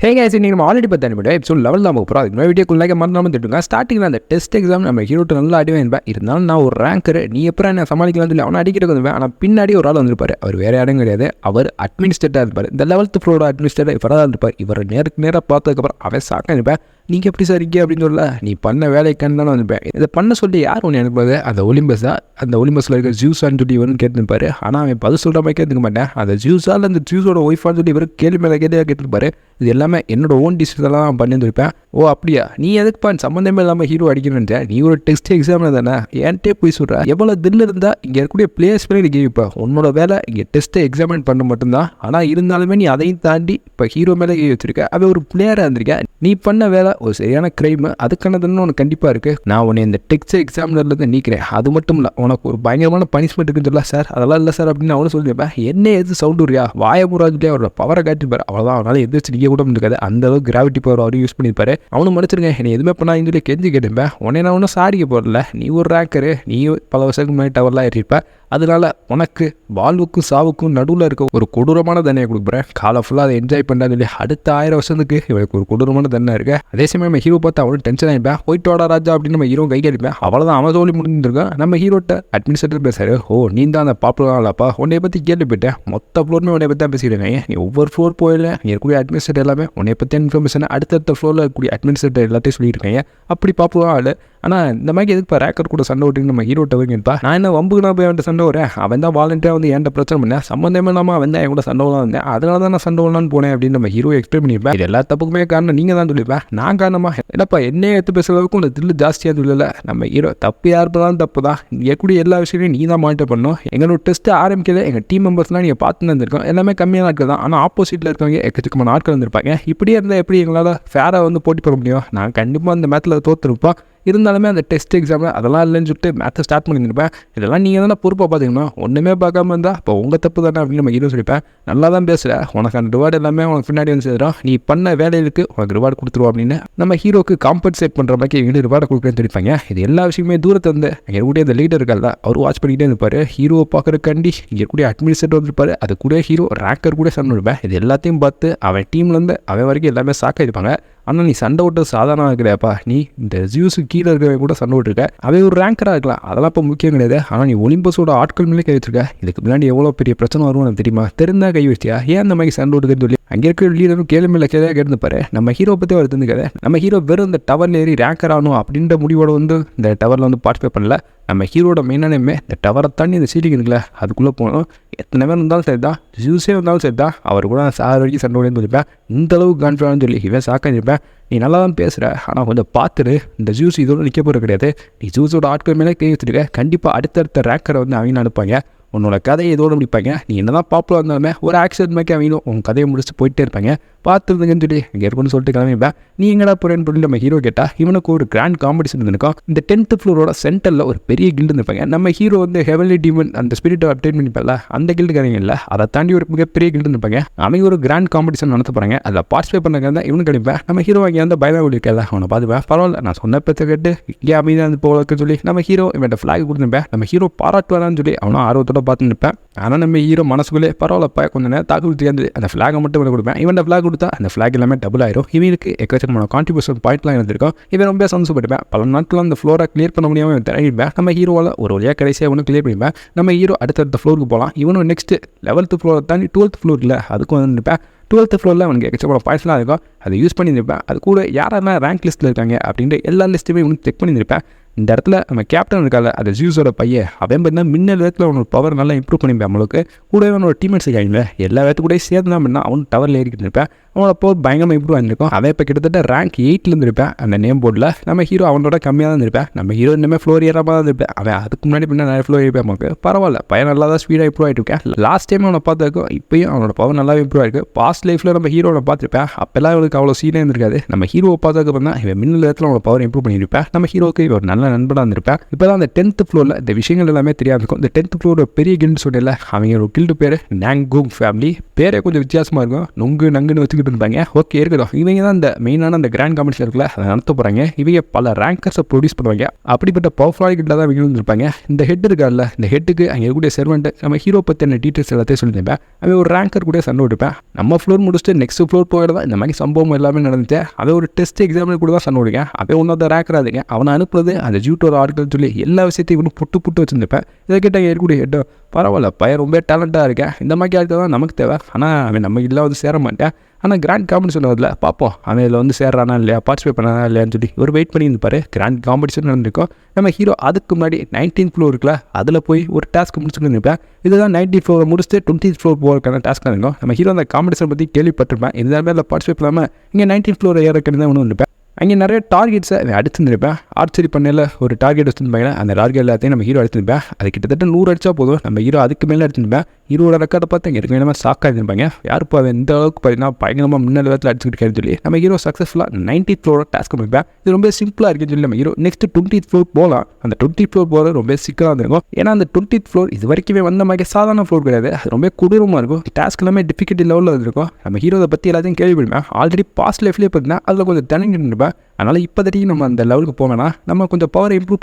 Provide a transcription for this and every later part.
Hey guys, இன்னைக்கு நம்ம already பார்த்தா எபிசோட் லெவல் தான் போகிறோம். அதுக்கு வீடியோக்குள்ளாக மறந்தாமல் திட்டுங்க. ஸ்டார்டிங்கில் அந்த டெஸ்ட் எக்ஸாம் நம்ம ஹீரோட்டு நல்லா அடிவேன் என்பேன். இருந்தாலும் நான் ஒரு ரேங்கர், நீ எப்போ என்ன சமாளிக்கலாம் சொல்லி அவனை அடிக்கிறதுக்கு வந்துவேன். ஆனால் பின்னாடி ஒரு ஆள் வந்திருப்பார். அவர் வேறு யாரும் கிடையாது, அவர் அட்மினிஸ்ட்ரேட்டராக இருப்பார். இந்த 11th ஃப்ளோரோட அட்மினிஸ்ட்ரேட்டர் இவராக இருப்பார். இவர் நேராக பார்த்ததுக்கப்புறம் அவன் சாக்க இருப்பேன். நீங்கள் எப்படி சார் இருக்கீங்க அப்படின்னு சொல்ல, நீ பண்ண வேலைக்கான்னு தானே வந்துப்பேன். இதை பண்ண சொல்லி யார் ஒன்று அனுப்புறது? அந்த ஒலிம்பஸா, அந்த ஒலிம்பஸில் இருக்க ஜூஸான்னு சொல்லி இவருன்னு கேட்டுருப்பாரு. ஆனால் அவன் பதில் சொல்கிற மாதிரி கேட்டுக்க மாட்டேன். அந்த ஜூஸால் அந்த ஜூஸோட ஒய்ஃபான்னு சொல்லி இவர் கேள்வி மேலே கேட்டுருப்பாரு. இது எல்லாமே என்னோட ஓன் டிசிஷன்லாம் பண்ணியிருந்திருப்பேன். ஓ அப்படியா, நீ எதுக்குப்பா சம்மந்தமே இல்லாமல் ஹீரோ அடிக்கணுன்ற? நீ ஒரு டெஸ்ட் எக்ஸாமில் தானே ஏன்ட்டே போய் சொல்கிற? எவ்வளோ தில் இருந்தால் இங்கே இருக்கக்கூடிய பிளேயர்ஸ் பண்ணி நீ கேட்பா. உன்னோட வேலை இங்கே டெஸ்ட்டை எக்ஸாமின் பண்ண மட்டும்தான். ஆனால் இருந்தாலுமே நீ அதையும் தாண்டி இப்போ ஹீரோ மேலே கே வச்சிருக்க. அவன் ஒரு பிளேயராக இருந்திருக்க. நீ பண்ண வேலை ஒரு சரியான கிரைம். அதுக்கான தானே உனக்கு கண்டிப்பாக இருக்குது. நான் உன்னை இந்த டெஸ்ட் எக்ஸாமினர்லேருந்து நீக்கிறேன். அது மட்டும் இல்லை, உனக்கு ஒரு பயங்கரமான பனிஷ்மெண்ட் இருக்குன்னு சொல்லலாம். சார் அதெல்லாம் இல்லை சார் அப்படின்னு அவனு சொல்லியிருப்பேன். என்ன எது சவுண்ட் வரியா வாயமுறாஜ்லேயே அவரோட பவரை காட்டிருப்பார். அவ்வளோதான், அவனால் எதிர்த்து நீங்கள் கூட இருக்காது. அந்த அளவுக்கு கிராவிட்டி பவர் அவரும் யூஸ் பண்ணியிருப்பாரு. அவனும் மன்னிச்சிருங்க, என்னை எதுவுமே பண்ணான்னு சொல்லி கெஞ்சி கேட்டுப்பேன். உடனே நான் ஒன்றும் சாடிக்க போடல. நீ ஒரு ரேக்கரு, நீ பல வருஷத்துக்கு முன்னாடி டவர்லாம் ஏறிப்ப. அதனால உனக்கு வாழ்வுக்கும் சாவுக்கும் நடுவில் இருக்க ஒரு கொடூரமான தண்ணியை கொடுக்குறேன். காலை ஃபுல்லாக அதை என்ஜாய் பண்ணான்னு சொல்லி அடுத்த 1000 வருஷத்துக்கு இவனுக்கு ஒரு கொடூரமான தண்ணி இருக்கு. அதே சமயம் நம்ம ஹீரோ பார்த்து அவனும் டென்ஷன் ஆகிப்பேன். போயிட்டு வாடா ராஜா அப்படின்னு நம்ம ஹீரோ கை அடிப்பேன். அவ்வளோதான், அவன் சொல்லி முடிஞ்சிருக்கான். நம்ம ஹீரோட்ட அட்மினிஸ்ட்ரேட்டர் பேசுறாரு. ஓ நீ தான் அந்த பாப்புலராகலப்பா, உன்னை பற்றி கேள்வி போயிட்டேன். மொத்த ஃப்ளோருமே உன்னை பற்றி தான் பேசிடுங்க. நீ ஒவ்வொரு ஃப்ளோர் போயில நீ இருக்கக்கூடிய அட்மினிஸ்ட்ரேட்டர் எல்லாமே உன்னை பற்றி இன்ஃபர்மேஷன் அடுத்தடுத்த ஃப்ளோரில் இருக்கக்கூடிய அட்மினிஸ்ட்ரேட்டர் எல்லாத்தையும் சொல்லியிருக்காங்க. அப்படி பாப்புலராக ஆள். ஆனால் இந்த மாதிரி எதுக்கு ரேக்கர் கூட சண்டை ஓட்டின்னு நம்ம ஹீரோட்ட வைங்கப்பா. நான் என்ன வம்புக்கு நான் போய் அவன்கிட்ட சண்டை வரேன். அவன் தான் வாலண்டியாக வந்து என்கிட்ட பிரச்சனை பண்ணேன். சம்மந்தமே இல்லாமல் அவன் தான் என் கூட சண்டை வரலாம் வந்தேன். அதனால தான் நான் சண்டை வரலான்னு போனேன் அப்படின்னு நம்ம ஹீரோ எக்ஸ்பிளைன் பண்ணியிருப்பேன். இது எல்லா தப்புக்குமே காரணம் நீங்கள் தான் சொல்லியிருப்பேன். நான் காரணமா என்னப்பா என்னையே எடுத்து பேசுகிற அளவுக்கு உங்களை தில்லு ஜாஸ்தியாக சொல்லலை. நம்ம ஹீரோ தப்பு யாருப்பதான் தப்பு தான். எப்படி எல்லா விஷயத்தையும் நீ தான் மானிட்டர் பண்ணணும். எங்களோட டெஸ்ட்டு ஆரம்பிக்கல எங்கள் டீம் மெம்பர்ஸ்லாம் நீங்கள் பார்த்து இருந்திருக்கோம். எல்லாமே கம்மியான நாட்கள் தான். ஆனால் ஆப்போசிட்டில் இருக்கவங்க எக்கச்சக்கமான நாட்கள் இருந்திருப்பாங்க. இப்படியே இருந்தால் எப்படி எங்களால் ஃபேராக வந்து போட்டி போட முடியும்? நான் கண்டிப்பாக அந்த மேத்தில் தோற்றுருப்போம். இருந்தாலுமே அந்த டெஸ்ட் எக்ஸாமில் அதெல்லாம் இல்லைன்னு சொல்லிட்டு மேத்தை ஸ்டார்ட் பண்ணியிருப்பேன். இதெல்லாம் நீங்கள் தானே பொறுப்பாக பார்த்துக்கணும். ஒன்றுமே பார்க்காம இருந்தால் இப்போ உங்கள் தப்பு தானே அப்படின்னு நம்ம ஹீரோ சொல்லிப்பேன். நல்லா தான் பேசுகிறேன், உனக்கு அந்த ரிவார்டு எல்லாமே உனக்கு பின்னாடி வந்து சேர்றோம். நீ பண்ண வேலைகளுக்கு உனக்கு ரிவார்டு கொடுத்துருவோம் அப்படின்னு நம்ம ஹீரோக்கு காம்பன்சேட் பண்ணுற மாதிரி எங்களுக்கு ரிவார்டு கொடுக்குறேன்னு சொல்லிப்பாங்க. இது எல்லா விஷயமே தூரத்தை வந்து அங்கே இருக்கக்கூடிய அந்த லீடர் இருக்கால அவர் வாட்ச் பண்ணிக்கிட்டே இருப்பார். ஹீரோவை பார்க்குறக்காண்டி இங்கே இருக்கக்கூடிய அட்மினிஸ்ட்ரேட்டர் வந்துருப்பார். அது கூட ஹீரோ ரேக்கர் கூட சண்டை இருப்பேன். இது எல்லாத்தையும் பார்த்து அவன் டீம்லேருந்து அவன் வரைக்கும் எல்லாமே சாக்க இருப்பாங்க. ஆனால் நீ சண்டை விட்டு சாதாரணமாக இருக்கிறப்பா, நீ இந்த ஜியூஸு கீழே இருக்கிறவங்க கூட சண்டை விட்டுருக்க. அவன் ஒரு ரேங்கராக இருக்கலாம், அதெல்லாம் இப்போ முக்கியம் கிடையாது. ஆனால் நீ ஒலிம்பஸோட ஆட்கள் மேலே கை வச்சிருக்க. இதுக்கு முன்னாடி எவ்வளோ பெரிய பிரச்சனை வரும்னு எனக்கு தெரியுமா? தெரிந்தா கை வச்சியா? ஏன் அந்த மாதிரி சண்டை விட்டுக்குன்னு சொல்லி அங்கே இருக்கிற லீடரும் கேள்வி மேலே கேள்வியாக கேட்டுப்பாரு. நம்ம ஹீரோ பற்றி அவர் தெரிஞ்சுக்காது. நம்ம ஹீரோ வெறும் இந்த டவரில் ஏறி ரேங்கர் ஆகணும் அப்படின்ற முடிவோட வந்து இந்த டவரில் வந்து பார்ட்டிசிபேட் பண்ணல. நம்ம ஹீரோட மெயினானமே இந்த டவரை தாண்டி இந்த சீட்டிங் இருக்குல்ல அதுக்குள்ளே போகணும். எத்தனை பேர் இருந்தாலும் சரி தான், ஜூஸே இருந்தாலும் சரி தான், அவர் கூட சார் வரைக்கும் சண்டை ஓடின்னு சொல்லிப்பேன். இந்த அளவுக்கு கான்ஃபிடன்ஸ் சொல்லி இவன் சாக்கிருப்பேன். நீ நல்லா தான் பேசுகிற, ஆனால் கொஞ்சம் பார்த்துட்டு இந்த ஜூஸ் இதோட நிற்க போகிற கிடையாது. நீ ஜூஸோட ஆட்கள் மேலே கை வச்சுருக்க. கண்டிப்பாக அடுத்தடுத்த ரேக்கரை வந்து அவங்க அனுப்பாங்க. உன்னோட கதையை இதோடு முடிப்பாங்க. நீ என்ன தான் பாப்புலர் இருந்தாலுமே ஒரு ஆக்சிடென்ட் மாதிரி அவங்களும் உன் கதையை முடிச்சு போயிட்டே இருப்பாங்க. பார்த்துருந்துங்கன்னு சொல்லி இங்கே இருக்குன்னு சொல்லிட்டு கிளம்பிப்பேன். நீ எங்கடா போகிறேன்னு சொல்லி நம்ம ஹீரோ கேட்டால் இவனுக்கு ஒரு கிராண்ட் காம்படிஷன் இருந்திருக்கும். இந்த 10th ஃப்ளோரோட சென்டரில் ஒரு பெரிய கில்டு இருந்திருப்பாங்க. நம்ம ஹீரோ வந்து ஹெவன்லி டீமன் அந்த ஸ்பிரிட்டை அப்டேட் பண்ணிப்பால அந்த கில்டுக்காரங்க இல்லை, அதை தாண்டி ஒரு மிகப்பெரிய கில்டு இருந்திருப்பாங்க. அவங்க ஒரு கிராண்ட் காம்படிஷன் நடத்த போகிறாங்க. அதில் பார்ட்டிசிபேட் பண்ணுறது தான் இவனு கிடைப்பேன். நம்ம ஹீரோ அங்கே வந்து பயமாக இருக்காது. அவனை பார்த்துப்பேன். பரவாயில்ல, நான் சொன்ன பேச்சை கேட்டு இங்கே அமைதியாக வந்து போகலன்னு சொல்லி நம்ம ஹீரோ இவன்ட்ட ஃப்ளாக் கொடுத்துருப்பேன். நம்ம ஹீரோ பாராட்டுவாரான்னு சொல்லி அவனும் ஆர்வத்தோட பார்த்து நிற்பேன். ஆனால் நம்ம ஹீரோ மனசுக்குள்ளே பரவாயில்லப்பா கொஞ்சம் நேரம் தாக்கு தெரியாது அந்த ஃப்ளாகை மட்டும் இவனை கொடுப்பேன். இவன் ஃப்ளாக் கொடுத்தா அந்த ஃப்ளாக் எல்லாமே டபுள் ஆயிரும். இவனுக்கு எக்கச்சக்கமான கான்ட்ரிபியூஷன் பாயிண்ட்லாம் இருந்திருக்கும். இவன் ரொம்ப சந்தோஷப்பட்டுப்பேன். பல நாட்கள் அந்த ஃப்ளோரை கிளியர் பண்ண முடியாமல் தெரிவிப்பேன். நம்ம ஹீரோவால் ஒரு வழியாக கடைசியாக இவனும் கிளியர் பண்ணிப்பேன். நம்ம ஹீரோ அடுத்தடுத்த ஃப்ளோருக்கு போகலாம். இவனும் நெக்ஸ்ட் 11th ஃப்ளோரை தாண்டி 12th ஃப்ளோர் இல்லை அதுக்கும் வந்து நிற்பேன். 12th ஃப்ளோரில் அவனுக்கு எக்கச்சக்கமான பாயிண்ட்ஸ்லாம் இருக்கும். அதை யூஸ் பண்ணி நிற்பேன். அது கூட யாரெல்லாம் ரேங்க் லிஸ்ட்டில் இருக்காங்க அப்படின்ற எல்லா லிஸ்ட்டுமே இவனுக்கு செக் பண்ணி நிற்பேன். இந்த இடத்துல நம்ம கேப்டன் இருக்கால அது ஜியூஸோட பையன் அவன் பார்த்தீங்கன்னா மின்னல் விதத்தில் அவனோட பவர் நல்லா இம்ப்ரூவ் பண்ணிப்பேன். நம்மளுக்கு கூட அவனோட டீம்மேட்ஸ் இருக்காங்க எல்லா விதத்து கூட சேர்ந்து தான் பண்ணால் அவன் டவரில் ஏறிக்கிட்டு இருப்பேன். அவனோட பவர் பயங்கரமாக இம்ப்ரூவ் ஆகிருக்கும். அவன் இப்போ கிட்டத்தட்ட ரேங்க் 8ல் இருப்பேன் அந்த நேம் போர்டில். நம்ம ஹீரோ அவனோட கம்மியாக தான் இருப்பேன். நம்ம ஹீரோ இன்னுமே ஃப்ளோர் ஏறாமல் தான் இருப்பேன். அவன் அதுக்கு முன்னாடி பின்னா நிறைய ஃப்ளோர் ஏறிப்பேன். நமக்கு பரவாயில்ல, பையன் நல்லா தான் ஸ்பீடாக இம்ப்ரூவ் ஆகிட்டு இருக்கேன். லாஸ்ட் டைம் அவனை பார்த்துருக்கோம், இப்போயும் அவனோட பவர் நல்லா இம்ப்ரூவ் ஆகிருக்கு. பாஸ்ட் லைஃப்பில் நம்ம ஹீரோவை பார்த்துருப்பேன். அப்போல்லாம் அவனுக்கு அவ்வளோ சீனே இருந்திருக்காது. நம்ம ஹீரோவை பார்த்ததுக்கு தான் இவன் மின்னல் விதத்தில் அவனோட பவர் இம்ப்ரூவ் பண்ணியிருப்பேன். நம்ம ஹீரோக்கு ஒரு நல்ல நல்ல நண்பனாக இருந்திருப்பேன். இப்போ தான் அந்த 10th ஃப்ளோரில் இந்த விஷயங்கள் எல்லாமே தெரியாது இருக்கும். இந்த 10th ஃப்ளோர் பெரிய கில்டு சொல்லல, அவங்க ஒரு கில்டு பேர் நாங்கூங் ஃபேமிலி. பேரே கொஞ்சம் வித்தியாசமாக இருக்கும், நொங்கு நங்குன்னு வச்சுக்கிட்டு இருப்பாங்க. ஓகே இருக்கட்டும், இவங்க தான் இந்த மெயினான அந்த கிராண்ட் காம்படிஷன் இருக்குல்ல, அதை நடத்த போகிறாங்க. இவங்க பல ரேங்கர்ஸை ப்ரொடியூஸ் பண்ணுவாங்க. அப்படிப்பட்ட பவர்ஃபுல்லான கிட்ட தான் இவங்க இருந்திருப்பாங்க. இந்த ஹெட் இருக்கார்ல, இந்த ஹெட்டுக்கு அங்கே இருக்கக்கூடிய செர்வெண்ட் நம்ம ஹீரோ பற்றின டீட்டெயில்ஸ் எல்லாத்தையும் சொல்லியிருப்பேன். அவன் ஒரு ரேங்கர் கூட சண்டை விட்டுப்பேன். நம்ம ஃப்ளோர் முடிச்சுட்டு நெக்ஸ்ட் ஃப்ளோர் போயிட தான் இந்த மாதிரி சம்பவம் எல்லாமே நடந்துச்சு. அதை ஒரு டெஸ்ட் எக்ஸாம்பிள் கூட தான் சண்டை விடுங்க. அவன் ஒன்றாவது ரேங்கராதுங்க, அவனை அனுப்புறது அந்த ஜூட்டோட ஆட்கள் சொல்லி எல்லா விஷயத்தையும் இவனு புட்டு வச்சுருப்பேன். இதை கேட்டால் இருக்கக்கூடிய ஹெட்டோ பரவாயில்ல, பையன் ரொம்ப டேலண்டாக இருக்கேன், இந்த மாதிரி ஆட்கள் தான் நமக்கு தேவை. ஆனால் அவன் நம்ம இல்லாவது சேர மாட்டேன். ஆனால் கிராண்ட் காம்படிஷன் வரல, பார்ப்போம் அவன் இதில் வந்து சேர்றானா இல்லையா, பார்ட்டிசிபேட் பண்ணானா இல்லையான்னு சொல்லி ஒரு வெயிட் பண்ணி இருப்பார். கிராண்ட் காம்படிஷன் நடந்திருக்கும். நம்ம ஹீரோ அதுக்கு முன்னாடி 19th ஃப்ளோர் இருக்குல்ல, அதில் போய் ஒரு டாஸ்க் முடிச்சுட்டு இருப்பேன். இதுதான் 19th ஃப்ளோர் முடிச்சுட்டு 20th ஃப்ளோர் போகிறதுக்கான டாஸ்க்காக இருக்கும். நம்ம ஹீரோ அந்த காம்படிஷன் பற்றி கேள்விப்பட்டிருப்பேன். இருந்தாலுமே அதில் பார்ட்டிசிபேட் பண்ணாமல் இங்கே 19th ஃப்ளோர் ஏறக்கணும் தான் ஒன்று இருப்பேன். அங்கே நிறைய டார்கெட்ஸை அடிச்சுருப்பேன். ஆர்ச்சரி பண்ணல ஒரு டார்கெட் வச்சுருப்பாங்க. அந்த டார்கெட் எல்லாத்தையும் நம்ம ஹீரோ அடிச்சிருப்பேன். அது கிட்டத்தட்ட 100 அடிச்சா போதும், நம்ம ஹீரோ அதுக்கு மேலே அடிச்சிருப்பேன். ஹீரோட ரெக்கார்டை பார்த்து அங்கே இருக்க வேணாமல் ஷாக்காக இருந்திருப்பாங்க. யாருப்பா அவன் இந்த அளவுக்கு பார்த்தீங்கன்னா பயங்கரமாக முன்ன லெவலில் அடிச்சுக்கிட்டு சொல்லி நம்ம ஹீரோ சக்ஸஸ்ஃபுல்லாக 19th ஃப்ளோரை டாஸ்க் பண்ணிப்பேன். இது ரொம்ப சிம்பிளாக இருக்குன்னு சொல்லி நம்ம ஹீரோ நெக்ஸ்ட் 20th ஃப்ளோர் போகலாம். அந்த 20th ஃப்ளோர் போகிறது ரொம்ப சிக்கலாக இருந்திருக்கும். ஏன்னா அந்த 20th ஃப்ளோர் இது வரைக்குமே வந்த மாதிரி சாதாரண ஃப்ளோர் கிடையாது, அது ரொம்ப கொடூரமாக இருக்கும். டாஸ்க் எல்லாமே டிஃபிகல்ட்டி லெவலில் இருந்திருக்கும். நம்ம ஹீரோவை பற்றி எல்லாத்தையும் கேள்விப்படுவேன். ஆல்ரெடி பாஸ்ட் லைஃப்லேயே பார்த்தீங்கன்னா அதில் கொஞ்சம் தனிங்கிட்டு இருப்பேன். அதனால் இப்போதைக்கு நம்ம அந்த லெவலுக்கு போவேன்னா நம்ம கொஞ்சம் பவரை இம்ப்ரூவ்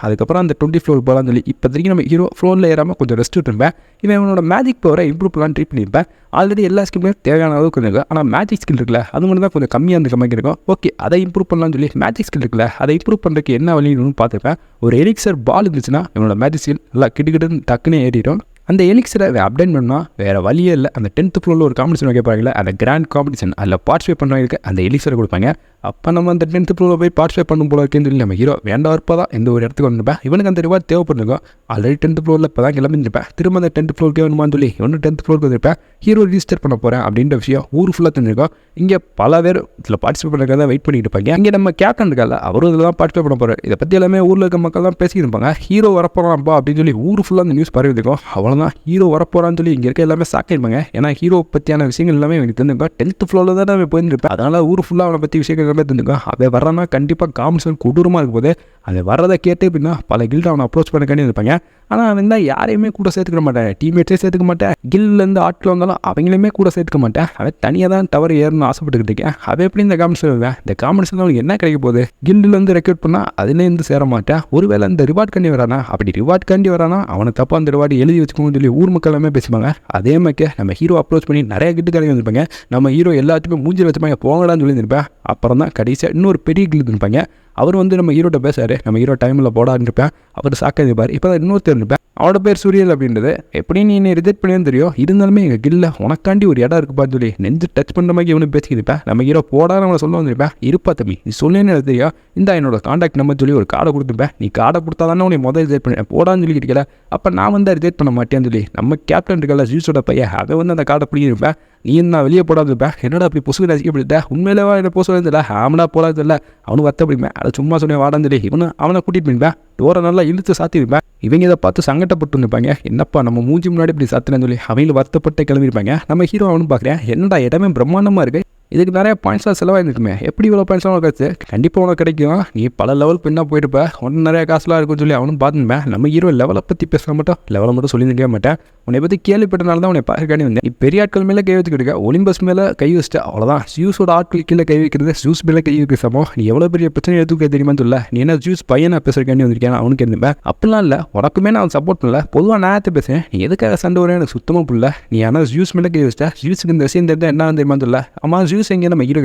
அதுக்கப்புறம் அந்த 20th ஃப்ளோர் போகலான்னு சொல்லி இப்போதைக்கு நம்ம ஹீரோ ஃப்ளோரில் ஏறாமல் கொஞ்சம் ரெஸ்ட் விட்டுருப்பேன். இவன் இவனோட மேஜிக் பவரை இம்ப்ரூவ் பண்ணலாம் ட்ரீட் பண்ணியிருப்பேன். ஆல்ரெடி எல்லா ஸ்கில்லுமே தேவையான அளவுக்கு கொஞ்சம் இருக்கும். ஆனால் மேஜிக் ஸ்கில் இருக்குல்ல, அது மட்டும் தான் கொஞ்சம் கம்மியாக இருந்த மாதிரி இருக்கும். ஓகே, அதை இம்ப்ரூவ் பண்ணலாம்னு சொல்லி மேஜிக் ஸ்கில் இருக்குல்ல, அதை இம்ப்ரூவ் பண்ணுறதுக்கு என்ன வழின்னு பார்த்துருப்பேன். ஒரு எலிக்சர் பால் இருந்துச்சுன்னா இவனோட மேஜிக் ஸ்கில் நல்லா கிடுக்கிட்டு டக்குன்னு ஏறிடும். அந்த எலிக்ஸரை அப்டேட் பண்ணால் வேறு வழியே இல்லை. அந்த 10th ஃப்ளோரில் ஒரு காம்படிஷன் வைக்கப்பாங்களே, அந்த கிராண்ட் காம்படிஷன், அதில் பார்ட்டிசிபேட் பண்ணுறவங்களுக்கு அந்த எலிக்ஸரை கொடுப்பாங்க. அப்போ நம்ம அந்த 10th ஃப்ளோரில் போய் பார்ட்டிசிபேட் பண்ணும் போல இருக்குன்னு சொல்லி நம்ம ஹீரோ வேண்டாம் இருப்பா தான் இந்த ஒரு இடத்துக்கு வந்துருப்பேன். இவனுக்கு அந்த ரிவார்ட் தேவைப்பட்டிருக்கும். ஆல்ரெடி 10th ஃப்ளோரில் இப்போ தான் கிளம்பிருப்பேன். திரும்ப அந்த 10th ஃப்ளோருக்கு வேணுமான்னு சொல்லி இவனு 10th ஃப்ளோருக்கு வந்திருப்பேன். ஹீரோ ரிஜிஸ்டர் பண்ண போகிறேன் அப்படின்ற விஷயம் ஊர் ஃபுல்லாக தெரிஞ்சிருக்கும். இங்கே பல பேர் இதில் பார்ட்டிசிபேட் பண்ணுறதுக்காக வெயிட் பண்ணிட்டு இருப்பாங்க. இங்கே நம்ம கேப்டன் இருக்கால, அவரும் இதில் தான் பார்ட்டிசிபேட் பண்ண போகிறார். இதை பற்றி எல்லாமே ஊரில் இருக்க மக்கள் தான் பேசிக்கிட்டு இருப்பாங்க. ஹீரோ வரப்போகிறான்ப்பா அப்படின்னு சொல்லி ஊர் ஃபுல்லாக அந்த நியூஸ் பரவி இருக்கும். அவ்வளோதான், ஹீரோ வரப்போகிறான்னு சொல்லி இங்கே இருக்க எல்லாமே சாக்கிருப்பாங்க. ஏன்னா ஹீரோ பற்றியான விஷயங்கள் எல்லாமே எனக்கு தெரிஞ்சிருக்கும். 10th ஃப்ளோரில் தான் அவன் போயிருந்திருப்பேன். அதனால் ஊர் ஃபுல்லாக அவனை பற்றி விஷயங்கள் எல்லாமே தெரிஞ்சிருக்கும். அவன் வர்றான்னா கண்டிப்பாக காம்படிஷன் கொடூரமாக இருக்கும் போது அதை வர்றதை கேட்டு அப்படின்னா பல கில்டு அவனை அப்ரோச் பண்ணக்காண்டி இருப்பாங்க. ஆனால் அவன் தான் யாரையுமே கூட சேர்த்துக்க மாட்டேன், டீம்மேட்ஸே சேர்த்துக்க மாட்டேன், கில்லேருந்து ஆட்கள் வந்தாலும் அவங்களையுமே கூட சேர்த்துக்க மாட்டேன். அவன் தனியாக தான் டவர் ஏறணும்னு ஆசைப்பட்டுக்கிட்டு இருக்கேன். அவன் எப்படி இந்த காம்படிஷன் வருவேன்? இந்த காம்படிஷன் அவனுக்கு என்ன கிடைக்க போகுது? கில்டுலேருந்து ரெக்ரூட் பண்ணால் அதுலேருந்து சேர மாட்டேன். ஒருவேளை இந்த ரிவார்ட் காண்டி வரானா, அப்படி ரிவார்ட் காண்டி வரானா அவனை தப்பாக அந்த ரிவார்டு எழுதி வச்சுக்கோங்கன்னு சொல்லி ஊர் மக்கள் எல்லாமே பேசுவாங்க. அதே மாதிரி நம்ம ஹீரோ அப்ரோச் பண்ணி நிறைய கிட்டு கடைக்கு வந்திருப்பாங்க. நம்ம ஹீரோ எல்லாத்துக்குமே மூஞ்சி வச்சுப்பாங்க, போங்கடான்னு சொல்லி இருப்பேன். அப்புறம் தான் கடைசியாக இன்னொரு பெரிய கில் இருப்பாங்க. அவர் வந்து நம்ம ஹீரோட்ட பேசுறாரு. நம்ம ஹீரோ டைமில் போடான்னு இருப்பேன். அவர் சாக்க இருப்பார். இப்போ தான் இன்னொருத்தர் இருப்பேன், அவனோட பேர் சூரியல் அப்படின்றது. எப்படி நீ என்ன ரிஜெக்ட் பண்ணியும் தெரியும், இருந்தாலுமே எங்கள் கில்ல உனக்காண்டி ஒரு இடம் இருக்குப்பான்னு சொல்லி நெஞ்சு டச் பண்ணுற மாதிரி இவனு பேசிக்கிருப்பேன். நம்ம ஹீரோ போடான்னு அவனை சொல்ல வந்திருப்பேன். இருப்பா தம்பி, நீ சொல்லேன்னு எனக்கு தெரியும், இந்த என்னோட காண்டாக்ட் நம்பர் சொல்லி ஒரு கார்டை கொடுத்துருப்பேன். நீ கார்டை கொடுத்தா தானே உன்னை முதல் ரிஜெக்ட் பண்ணேன், போடான்னு சொல்லி இருக்கல. அப்போ நான் வந்து ரிஜெக்ட் பண்ண மாட்டேன்னு சொல்லி நம்ம கேப்டன் இருக்கல ஜூஸோட பையன், அதை வந்து அந்த கார்டை பிடிக்கிருப்பேன். நீ நான் வெளியே போடாது இருப்பேன். என்னடா அப்படி பொசுக்கு ரசிக்கப்பட்டுட்டேன், உண்மையிலேவா என்ன போக சொல்ல ஆமடா போடாது இல்லை, அவனு வருத்தப்படுப்பேன். அதை சும்மா சொன்னேன் வாடான்னு சொல்லி இவனு அவனை கூட்டிகிட்டு போயிருப்பேன். டோரை நல்லா இழுத்து சாத்திருப்பேன். இவங்க இதை பார்த்து சங்கட்டப்பட்டு இருப்பாங்க. என்னப்பா நம்ம மூஞ்சி முன்னாடி இப்படி சாத்தினு சொல்லி அவங்களும் வருத்தப்பட்டு கிளம்பியிருப்பாங்க. நம்ம ஹீரோ அவனு பார்க்குறேன், என்னடா இடமே பிரம்மாண்டமாக இருக்குது, இதுக்கு நிறைய பாயிண்ட்ஸ்லாம் செலவாயிருக்குமே, எப்படி இவ்வளோ பாயிண்ட்ஸ்லாம் உனக்கு கண்டிப்பாக உனக்கு கிடைக்கும், நீ பல லெவல் பின்னா போயிட்டுப்ப, உனக்கு நிறைய காசுலாம் இருக்குன்னு சொல்லி அவனும் பார்த்துப்பேன். நம்ம ஹீரோ லெவலை பற்றி பேச மாட்டோம், லெவலை மட்டும் சொல்லியிருக்கவே மாட்டேன். உன்னை பற்றி கேள்விப்பட்டனால தான் உன்னை பார்க்கக்காண்டி வந்தேன். நீ பெரிய ஆட்கள் மேலே கை வச்சுக்கிட்டு ஒலிம்பஸ் மேலே கை வச்சுட்டு அவ்வளோதான். ஜூஸோட ஆட்கள் கீழே கை வைக்கிறது ஜூஸ் மேலே கை வைக்க சமம். நீ எவ்வளோ பெரிய பிரச்சனை எடுத்துக்க தெரியுமான்னு சொல்ல, நீ என்ன ஜூஸ் பையனை பேசுறக்காண்டி வந்திருக்கேன் அவனுக்கு இருந்தேன். அப்படிலாம் இல்லை, உனக்குமே நான் சப்போர்ட் பண்ணல, பொதுவாக நான் பேசுகிறேன். நீ எதுக்காக சண்டை வரேன் எனக்கு சுத்தமாக புரியல. நீ ஆனால் ஜூஸ் மேலே கை வச்சிட்டா, ஜூஸுக்கு இந்த விஷயம் தெரிஞ்சால் என்ன தெரியுமான்னு சொல்ல. ஆமாம், ஜூஸ் எங்கே நம்ம ஹீரோ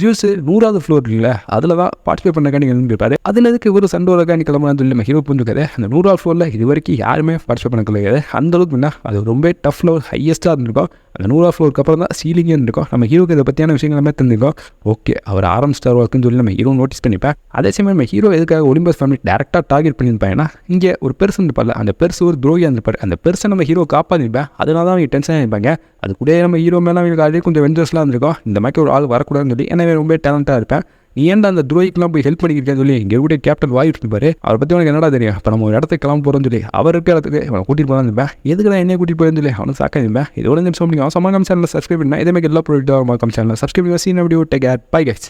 ஜூஸ் 100வது ஃப்ளோர் இருக்குல்ல, அதில் தான் பார்ட்டிசிபேட் பண்ணக்காண்டி கிளம்பிருப்பாரு. அதில் எதுக்கு ஒரு சண்டை வரக்காண்டி கிளம்புறான்னு சொல்லி நம்ம ஹீரோ புரிஞ்சுக்காது. அந்த 100வது ஃப்ளோரில் இது வரைக்கும் யாருமே பார்ட்டிசிபேட் பண்ண கிடையாது. அந்த அளவுக்கு என்ன அது ரொம்ப டஃப் லெவல் ஹையஸ்ட்டாக இருந்திருக்கும். அந்த 100வது ஃப்ளோருக்கு அப்புறம் தான் சீலிங்கே இருந்திருக்கும். நம்ம ஹீரோக்கு இதை பற்றியான விஷயங்கள் எல்லாமே தெரிஞ்சிருக்கும். ஓகே, அவர் ஆரம்பிச்சிட்டார் ஒர்க்குன்னு சொல்லி நம்ம ஹீரோ நோட்டீஸ் பண்ணிப்பேன். அதே சமயம் நம்ம ஹீரோ எதுக்காக ஒலிம்பஸ் ஃபேமிலி டேரெக்டாக டார்கெட் பண்ணியிருப்பாங்கன்னா, இங்கே ஒரு பெருசு இருப்பார்ல, அந்த பெருசு ஒரு துரோகியாக இருந்திருப்பார். அந்த பெருசை நம்ம ஹீரோ காப்பாற்றிருப்பேன். அதனால தான் அவங்க டென்ஷன் ஆகிருப்பாங்க. அது கூட நம்ம ஹீரோ மேலே அவங்களுக்கு ஆல்ரெடி கொஞ்சம் வெஞ்சர்ஸ்லாம் இருந்திருக்கும். இந்த மாதிரி ஒரு ஆள் வரக்கூடாதுன்னு சொல்லி, ஏன்னா ரொம்ப டேலண்டாக இருப்பேன், நீ ஏன்டா அந்த துரோகிக்கெலாம் போய் ஹெல்ப் பண்ணிக்கிறேன்னு சொல்லி இங்கே கூட கேப்டன் வாங்கிட்டு இருப்பாரு. அவரை பற்றி உனக்கு என்னடா தெரியும், இப்போ நம்ம ஒரு இடத்துக்கு கிளம்ப போகிறோம்னு சொல்லி அவர் இருக்க இடத்துக்கு அவனை கூட்டிகிட்டு போதான் இருப்பேன். எதுக்கு நான் என்ன கூட்டிகிட்டு போயிருந்தே அவனும் சாக்க இருப்பேன். இதோட நிமிஷம் முடியும். சமாகம் சேனலில் சப்ஸ்கிரைப் பண்ணால் இதே மாதிரி எல்லா ப்ராடக்ட்டும் சேனலில் சப்ஸ்கிரைப் பண்ணி சீன் அப்படி டேக் கேர். Bye guys.